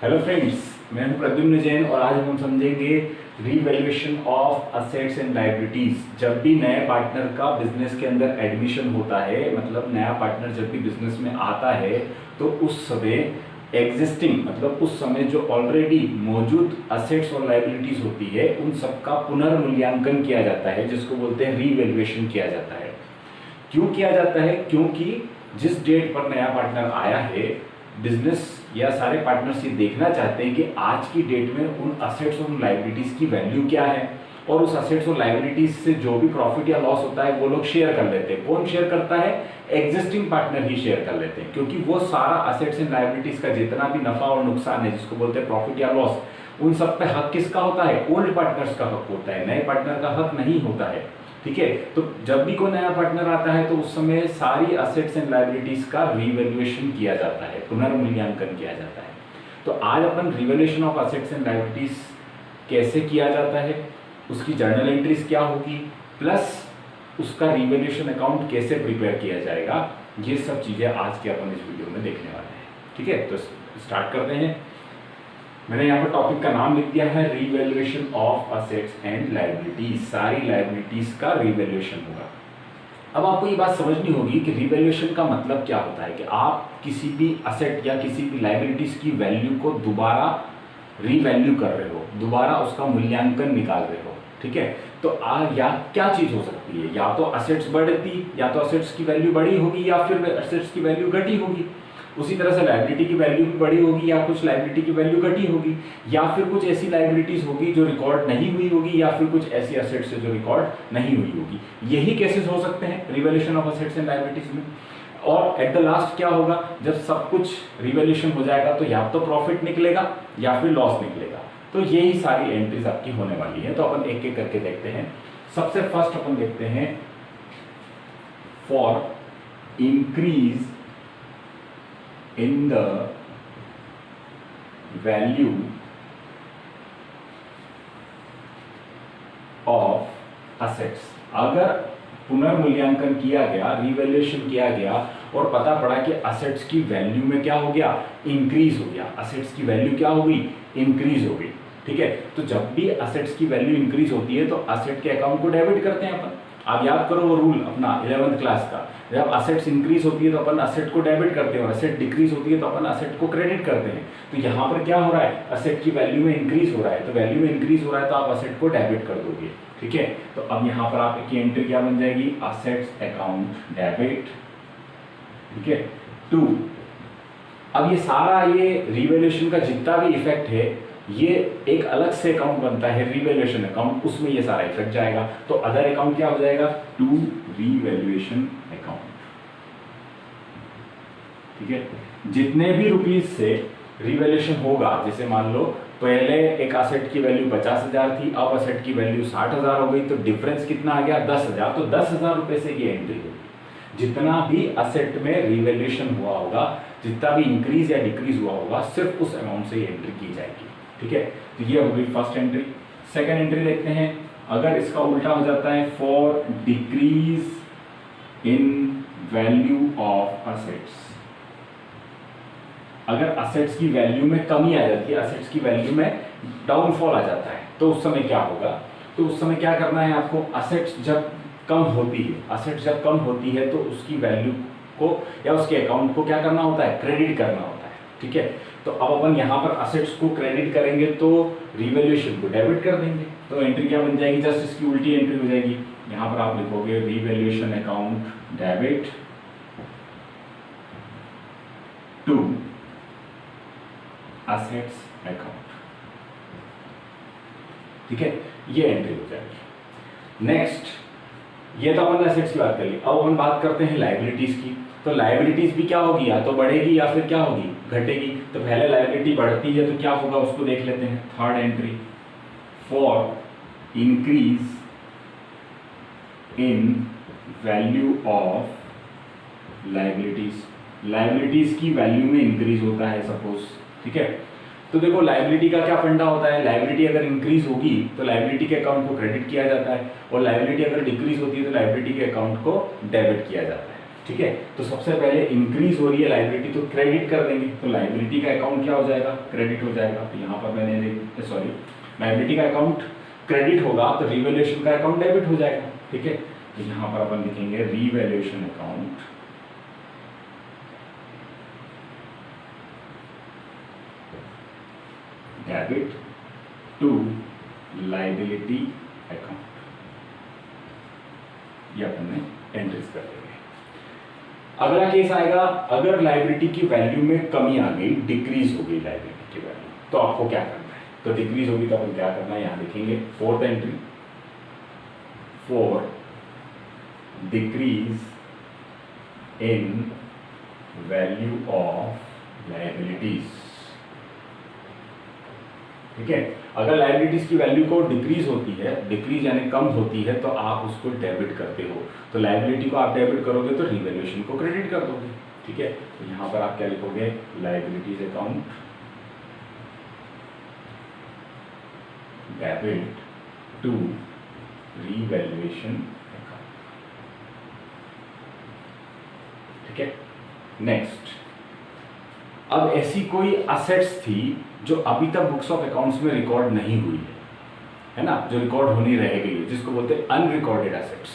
Hello friends, मैं हूं प्रद्युम्न जैन और आज हम समझेंगे revaluation of assets and liabilities. जब भी नए पार्टनर का बिजनेस के अंदर एडमिशन होता है, मतलब नया पार्टनर जब भी बिजनेस में आता है तो उस समय एग्जिस्टिंग मतलब उस समय जो ऑलरेडी मौजूद असेट्स और लायबिलिटीज होती है उन सबका पुनर्मूल्यांकन किया जाता है, जिसको बोलते हैं रीवैल्यूएशन किया जाता है। क्यों किया जाता है? क्योंकि जिस डेट पर नया पार्टनर आया है, बिजनेस या सारे पार्टनर्स ये देखना चाहते हैं कि आज की डेट में उन असेट्स और लायबिलिटीज की वैल्यू क्या है, और उस असेट्स और लायबिलिटीज से जो भी प्रॉफिट या लॉस होता है वो लोग शेयर कर लेते हैं। कौन शेयर करता है? एग्जिस्टिंग पार्टनर ही शेयर कर लेते हैं, क्योंकि वो सारा असेट्स एंड लायबिलिटीज का जितना भी नफा और नुकसान है, जिसको बोलते हैं प्रॉफिट या लॉस, उन सब पे हक किसका होता है? ओल्ड पार्टनर्स का हक होता है, नए पार्टनर का हक नहीं होता है। ठीक है, तो जब भी कोई नया पार्टनर आता है तो उस समय सारी असेट्स एंड लायबिलिटीज का रीवैल्यूएशन किया जाता है, पुनर्मूल्यांकन किया जाता है। तो आज अपन revaluation of assets and liabilities कैसे किया जाता है, उसकी जर्नल एंट्रीज क्या होगी, प्लस उसका रिवैल्यूएशन अकाउंट कैसे प्रिपेयर किया जाएगा, ये सब चीजें आज के अपन इस वीडियो में देखने वाले हैं। ठीक है, तो स्टार्ट करते हैं। मैंने यहाँ पर टॉपिक का नाम लिख दिया है revaluation of assets and liabilities. सारी लायबिलिटीज का रिवैल्यूएशन होगा। अब आपको ये बात समझनी होगी कि रिवैल्यूएशन का मतलब क्या होता है कि आप किसी भी असेट या किसी भी लायबिलिटीज की वैल्यू को दोबारा रीवैल्यू कर रहे हो, दोबारा उसका मूल्यांकन निकाल रहे हो। ठीक है, तो या क्या चीज हो सकती है? या तो असेट्स बढ़ती, या तो असेट्स की वैल्यू बढ़ी होगी, या फिर असेट्स की वैल्यू घटी होगी। उसी तरह से लायबिलिटी की वैल्यू भी बढ़ी होगी, या कुछ लायबिलिटी की वैल्यू घटी होगी, या फिर कुछ ऐसी लायबिलिटीज होगी जो रिकॉर्ड नहीं हुई होगी, या फिर कुछ ऐसी असेट्स जो रिकॉर्ड नहीं हुई होगी। यही केसेस हो सकते हैं revaluation of assets and liabilities में। और एट द लास्ट क्या होगा? जब सब कुछ रिवैल्यूएशन हो जाएगा तो या तो प्रॉफिट निकलेगा या फिर लॉस निकलेगा। तो यही सारी एंट्रीज आपकी होने वाली है। तो अपन एक एक करके देखते हैं। सबसे फर्स्ट अपन देखते हैं for increase in the value of assets। अगर पुनर्मूल्यांकन किया गया, रिवैल्यूएशन किया गया और पता पड़ा कि असेट्स की वैल्यू में क्या हो गया? इंक्रीज हो गया। असेट्स की वैल्यू क्या हो गई? इंक्रीज हो गई। ठीक है, तो जब भी असेट्स की वैल्यू इंक्रीज होती है तो असेट के अकाउंट को डेबिट करते हैं अपन। आप याद करो वो रूल अपना 11th क्लास का, जब असेट्स इंक्रीज होती है तो अपन असेट को डेबिट करते हैं और असेट डिक्रीज होती है तो अपन असेट को क्रेडिट करते हैं। तो यहाँ पर क्या हो रहा है? असेट की वैल्यू में इंक्रीज हो रहा है, तो वैल्यू में इंक्रीज हो रहा है तो आप असेट को डेबिट कर दोगे। ठीक है, तो अब यहाँ पर आपकी एंट्री क्या बन जाएगी? Assets account debit. ठीक है, 2। अब ये सारा ये रिवैल्यूएशन का जितना भी इफेक्ट है, ये एक अलग से अकाउंट बनता है रिवैल्यूएशन अकाउंट, उसमें ये सारा इफेक्ट जाएगा। तो अदर अकाउंट क्या हो जाएगा? To revaluation account. ठीक है, जितने भी रुपीज से रिवैल्यूएशन होगा, जैसे मान लो पहले एक असेट की वैल्यू 50,000 थी, अब असेट की वैल्यू 60,000 हो गई, तो डिफरेंस कितना आ गया? 10,000। तो 10,000 रुपए से ये एंट्री होगी। जितना भी असेट में रिवैल्यूएशन हुआ होगा, जितना भी इंक्रीज या डिक्रीज हुआ होगा, सिर्फ उस अमाउंट से ये एंट्री की जाएगी। ठीक है, तो ये हो गई फर्स्ट एंट्री। सेकंड एंट्री देखते हैं। अगर इसका उल्टा हो जाता है, for decrease in value of assets. अगर असेट्स की वैल्यू में कमी आ जाती है, असेट्स की वैल्यू में डाउनफॉल आ जाता है, तो उस समय क्या होगा? तो उस समय क्या करना है आपको? असेट्स जब कम होती है, असेट्स जब कम होती है तो उसकी वैल्यू को या उसके अकाउंट को क्या करना होता है? क्रेडिट करना होता है। ठीक है, तो अब अपन यहाँ पर असेट्स को क्रेडिट करेंगे तो रिवैल्यूएशन को डेबिट कर देंगे। तो एंट्री क्या बन जाएगी? जस्ट इसकी उल्टी एंट्री हो जाएगी। यहाँ पर आप लिखोगे revaluation account debit to assets account. ठीक है, ये एंट्री हो जाएगी। नेक्स्ट, ये तो अपन असेट्स की बात कर ली। अब अपन बात करते हैं लायबिलिटीज की। तो लायबिलिटीज भी क्या होगी? या तो बढ़ेगी या फिर क्या होगी? घटेगी। तो पहले लायबिलिटी बढ़ती है तो क्या होगा उसको देख लेते हैं। Third entry, for increase in value of liabilities. Liabilities की वैल्यू में इंक्रीज होता है सपोज। ठीक है, तो देखो लायबिलिटी का क्या फंडा होता है? लायबिलिटी अगर इंक्रीज होगी तो लायबिलिटी के अकाउंट को क्रेडिट किया जाता है, और लायबिलिटी अगर डिक्रीज होती है तो लायबिलिटी के अकाउंट को डेबिट किया जाता है। ठीक है, तो सबसे पहले इंक्रीज हो रही है लाइबिलिटी तो क्रेडिट कर देंगे, तो लाइबिलिटी का अकाउंट क्या हो जाएगा, क्रेडिट हो जाएगा। तो यहाँ पर मैंने सॉरी लाइबिलिटी का अकाउंट क्रेडिट होगा तो रिवैल्यूएशन का अकाउंट डेबिट हो जाएगा। ठीक है, तो यहाँ पर अपन लिखेंगे revaluation account debit to liability account, ये अपन ने एंट्रीज कर देंगे। अगला केस आएगा, अगर लाइबिलिटी की वैल्यू में कमी आ गई, डिक्रीज हो गई लाइबिलिटी की वैल्यू, तो आपको क्या करना है, तो डिक्रीज होगी तो अपन क्या करना है, यहां लिखेंगे fourth entry for decrease in value of liabilities. ठीक है, अगर लाइबिलिटीज की वैल्यू को डिक्रीज होती है, डिक्रीज यानी कम होती है, तो आप उसको डेबिट करते हो, तो लाइबिलिटी को आप डेबिट करोगे तो रिवैल्यूएशन को क्रेडिट कर दोगे। ठीक है, तो यहां पर आप क्या लिखोगे, liabilities account debit to revaluation account. ठीक है, नेक्स्ट, अब ऐसी कोई असेट्स थी जो अभी तक बुक्स ऑफ अकाउंट्स में रिकॉर्ड नहीं हुई है ना, जो रिकॉर्ड होनी रह गई है, जिसको बोलते हैं अनरिकॉर्डेड असेट्स।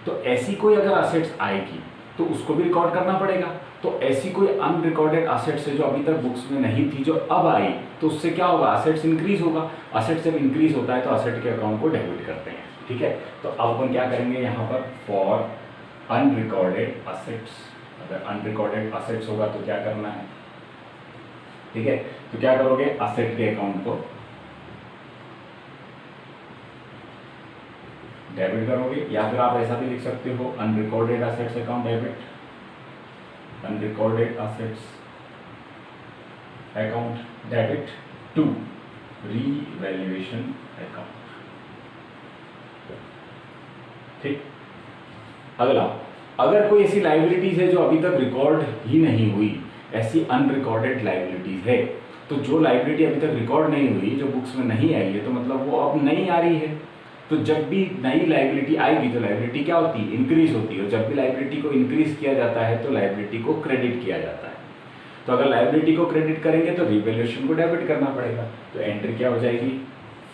तो ऐसी कोई अगर असेट्स आएगी तो उसको भी रिकॉर्ड करना पड़ेगा। तो ऐसी कोई अनरिकॉर्डेड असेट्स है जो अभी तक बुक्स में नहीं थी, जो अब आई, तो उससे क्या होगा, असेट्स इंक्रीज होगा। असेट्स जब इंक्रीज होता है तो असेट के अकाउंट को डेबिट करते हैं। ठीक है, तो अब अपन क्या करेंगे यहाँ पर, फॉर अनरिकॉर्डेड असेट्स, अगर अनरिकॉर्डेड असेट्स होगा तो क्या करना है। ठीक है, तो क्या करोगे, असेट के अकाउंट को डेबिट करोगे, या फिर आप ऐसा भी लिख सकते हो, unrecorded assets account debit, unrecorded assets account debit to revaluation account. ठीक, अगला, अगर कोई ऐसी लाइबिलिटीज है जो अभी तक रिकॉर्ड ही नहीं हुई, ऐसी अनरिकॉर्डेड लाइबिलिटीज है, तो जो लाइबिलिटी अभी तक रिकॉर्ड नहीं हुई, जो बुक्स में नहीं आई है, तो मतलब वो अब नहीं आ रही है। तो जब भी नई लाइबिलिटी आएगी तो लाइबिलिटी क्या होती है, इंक्रीज होती है, और जब भी लाइबिलिटी को इंक्रीज किया जाता है तो लाइबिलिटी को क्रेडिट किया जाता है। तो अगर लाइबिलिटी को क्रेडिट करेंगे तो रिवैल्यूएशन को डेबिट करना पड़ेगा। तो एंट्री क्या हो जाएगी,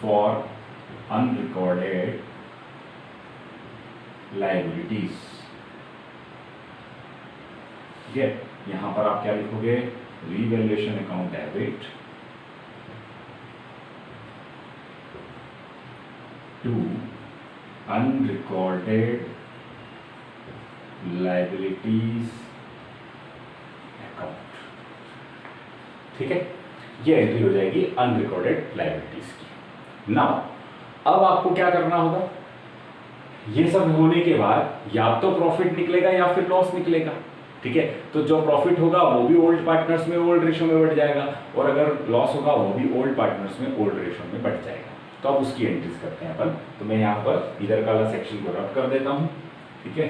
फॉर अनरिकॉर्डेड लाइबिलिटीज। ठीक है, यहां पर आप क्या लिखोगे, revaluation account debit to unrecorded liabilities account. ठीक है, ये एंट्री हो जाएगी अनरिकॉर्डेड लाइबिलिटीज की। नाउ अब आपको क्या करना होगा, ये सब होने के बाद या तो प्रॉफिट निकलेगा या फिर लॉस निकलेगा। ठीक है, तो जो प्रॉफिट होगा वो भी ओल्ड पार्टनर्स में ओल्ड रेशो में बढ़ जाएगा, और अगर लॉस होगा वो भी ओल्ड पार्टनर्स में ओल्ड रेशो में बढ़ जाएगा। तो अब उसकी एंट्रीज करते हैं अपन। तो मैं यहाँ पर इधर का वाला सेक्शन को रब कर देता हूँ। ठीक है,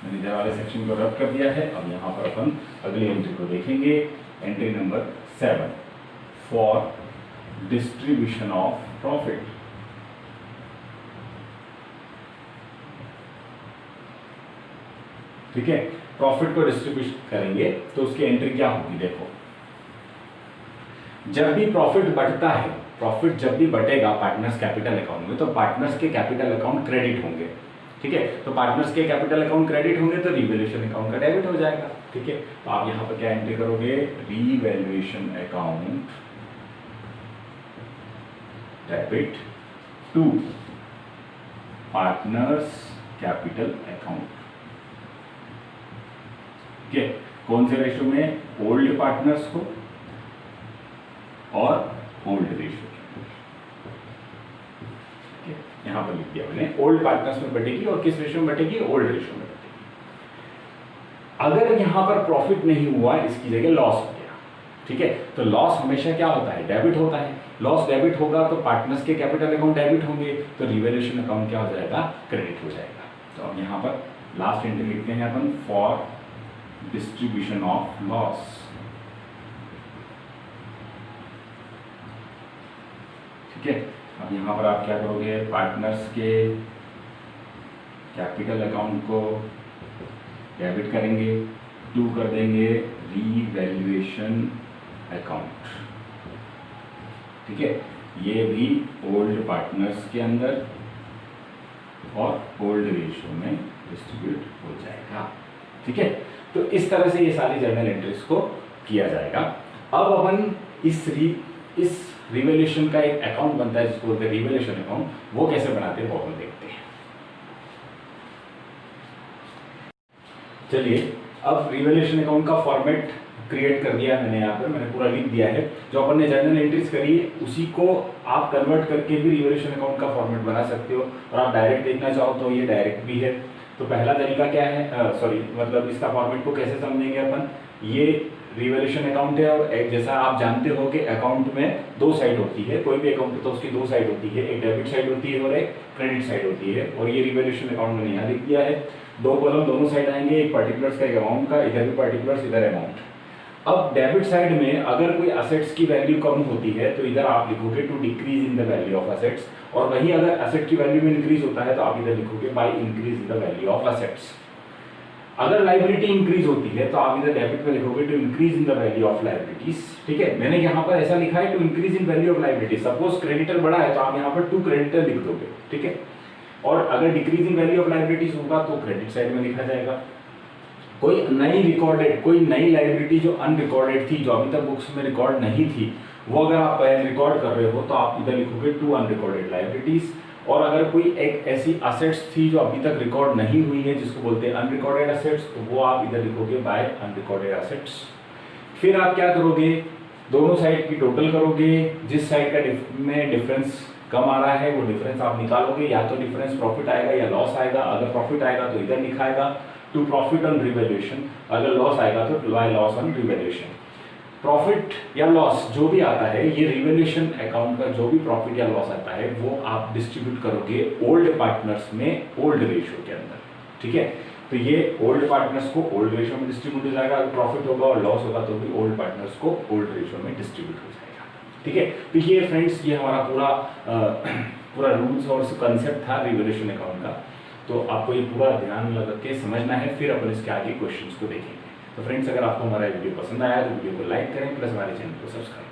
मैंने इधर वाले सेक्शन को रब कर दिया है। अब यहाँ पर अपन अगली एंट्री को देखेंगे, entry number 7 for distribution of profit. ठीक है, प्रॉफिट को डिस्ट्रीब्यूट करेंगे तो उसकी एंट्री क्या होगी, देखो, जब भी प्रॉफिट बढ़ता है, प्रॉफिट जब भी बढ़ेगा पार्टनर्स कैपिटल अकाउंट में, तो पार्टनर्स के कैपिटल अकाउंट क्रेडिट होंगे। ठीक है, तो पार्टनर्स के कैपिटल अकाउंट क्रेडिट होंगे तो रिवैल्यूएशन अकाउंट का डेबिट हो जाएगा। ठीक है, तो आप यहां पर क्या एंट्री करोगे, revaluation account debit to partners capital account. ठीक है, कौन से रेशो में, ओल्ड पार्टनर्स को और ओल्ड रेशो। यहां पर लिख दिया मैंने, ओल्ड पार्टनर्स में बटेगी और किस रेशो में बटेगी, ओल्ड रेशो में बटेगी। अगर यहां पर प्रॉफिट नहीं हुआ, इसकी जगह लॉस हो गया। ठीक है, तो लॉस हमेशा क्या होता है, डेबिट होता है। लॉस डेबिट होगा तो पार्टनर्स के कैपिटल अकाउंट डेबिट होंगे, तो रिवैल्यूएशन अकाउंट क्या हो जाएगा, क्रेडिट हो जाएगा। तो अब यहां पर लास्ट एंट्री लिखते हैं अपन, फॉर डिस्ट्रीब्यूशन ऑफ लॉस। ठीक है। अब यहाँ पर आप क्या करोगे, पार्टनर्स के कैपिटल अकाउंट को डेबिट करेंगे, टू कर देंगे रीवैल्यूएशन अकाउंट। ठीक है, ये भी ओल्ड पार्टनर्स के अंदर और ओल्ड रेशियो में डिस्ट्रीब्यूट हो जाएगा। ठीक है, तो इस तरह से ये सारी जर्नल एंट्रीज को किया जाएगा। अब अपन इस रिवैल्यूएशन का एक अकाउंट बनता है जिसको बोलते हैं रिवैल्यूएशन अकाउंट, वो कैसे बनाते हैं वो अपन देखते हैं। चलिए, अब रिवैल्यूएशन अकाउंट का फॉर्मेट क्रिएट कर दिया मैंने, यहाँ पर मैंने पूरा लिख दिया है। जो अपन ने जर्नल एंट्रीज करी है उसी को आप कन्वर्ट करके भी रिवैल्यूएशन अकाउंट का फॉर्मेट बना सकते हो, और आप डायरेक्ट देखना चाहो तो ये डायरेक्ट भी है। तो पहला तरीका क्या है, मतलब इसका फॉर्मेट को कैसे समझेंगे अपन। ये रिवैल्यूएशन अकाउंट है, और एक जैसा आप जानते हो कि अकाउंट में दो साइड होती है, कोई भी अकाउंट तो उसकी दो साइड होती है, एक डेबिट साइड होती है और एक क्रेडिट साइड होती है। और ये रिवैल्यूएशन अकाउंट मैंने यहाँ लिख दिया है। दो कॉलम दोनों साइड आएंगे, एक पर्टिकुलर्स का एक अमाउंट का, इधर भी पर्टिकुलर्स इधर अमाउंट। अब डेबिट साइड में अगर कोई असेट्स की वैल्यू कम होती है तो इधर आप लिखोगे to decrease in the value of assets, और वहीं अगर असेट की वैल्यू में इंक्रीज होता है तो आप इधर लिखोगे by increase in the value of assets. अगर लायबिलिटी इंक्रीज होती है तो आप इधर डेबिट में लिखोगे to increase in the value of liabilities. ठीक है, मैंने यहाँ पर ऐसा लिखा है to increase in value of liability. Suppose creditor बड़ा है तो आप यहाँ पर टू क्रेडिटर लिख दोगे। ठीक है, और अगर decrease in value of liabilities होगा तो क्रेडिट साइड में लिखा जाएगा। कोई नई लायबिलिटी जो अनरिकॉर्डेड थी, जो अभी तक बुक्स में रिकॉर्ड नहीं थी, वो अगर आप रिकॉर्ड कर रहे हो तो आप इधर लिखोगे टू अनरिकॉर्डेड लायबिलिटीज। और अगर कोई एक ऐसी असेट्स थी जो अभी तक रिकॉर्ड नहीं हुई है जिसको बोलते हैं अनरिकॉर्डेड असेट्स, तो वो आप इधर लिखोगे बाय अनरिकॉर्डेड असेट्स। फिर आप क्या करोगे, दोनों साइड की टोटल करोगे, जिस साइड का में डिफरेंस कम आ रहा है वो डिफरेंस आप निकालोगे, या तो डिफरेंस प्रॉफिट आएगा या लॉस आएगा। अगर प्रॉफिट आएगा तो इधर लिखाएगा टू प्रॉफिट ऑन रिवैल्यूएशन, अगर लॉस आएगा तो by loss on revaluation. Profit या लॉस जो भी आता है, ये रिवैल्यूएशन अकाउंट का जो भी प्रॉफिट या लॉस आता है वो आप डिस्ट्रीब्यूट करोगे ओल्ड पार्टनर्स में ओल्ड रेशियो के अंदर। ठीक है, तो ये ओल्ड पार्टनर्स को ओल्ड रेशियो में डिस्ट्रीब्यूट हो जाएगा। अगर प्रॉफिट होगा और लॉस होगा तो भी ओल्ड पार्टनर्स को ओल्ड रेशियो में डिस्ट्रीब्यूट हो जाएगा। ठीक है, तो ये फ्रेंड्स ये हमारा पूरा रूल्स और कंसेप्ट था रिवैल्यूएशन अकाउंट का। तो आपको ये पूरा ध्यान लगा के समझना है, फिर अपन इसके आगे क्वेश्चंस को देखेंगे। तो फ्रेंड्स, अगर आपको हमारा वीडियो पसंद आया तो वीडियो को लाइक करें, प्लस हमारे चैनल को सब्सक्राइब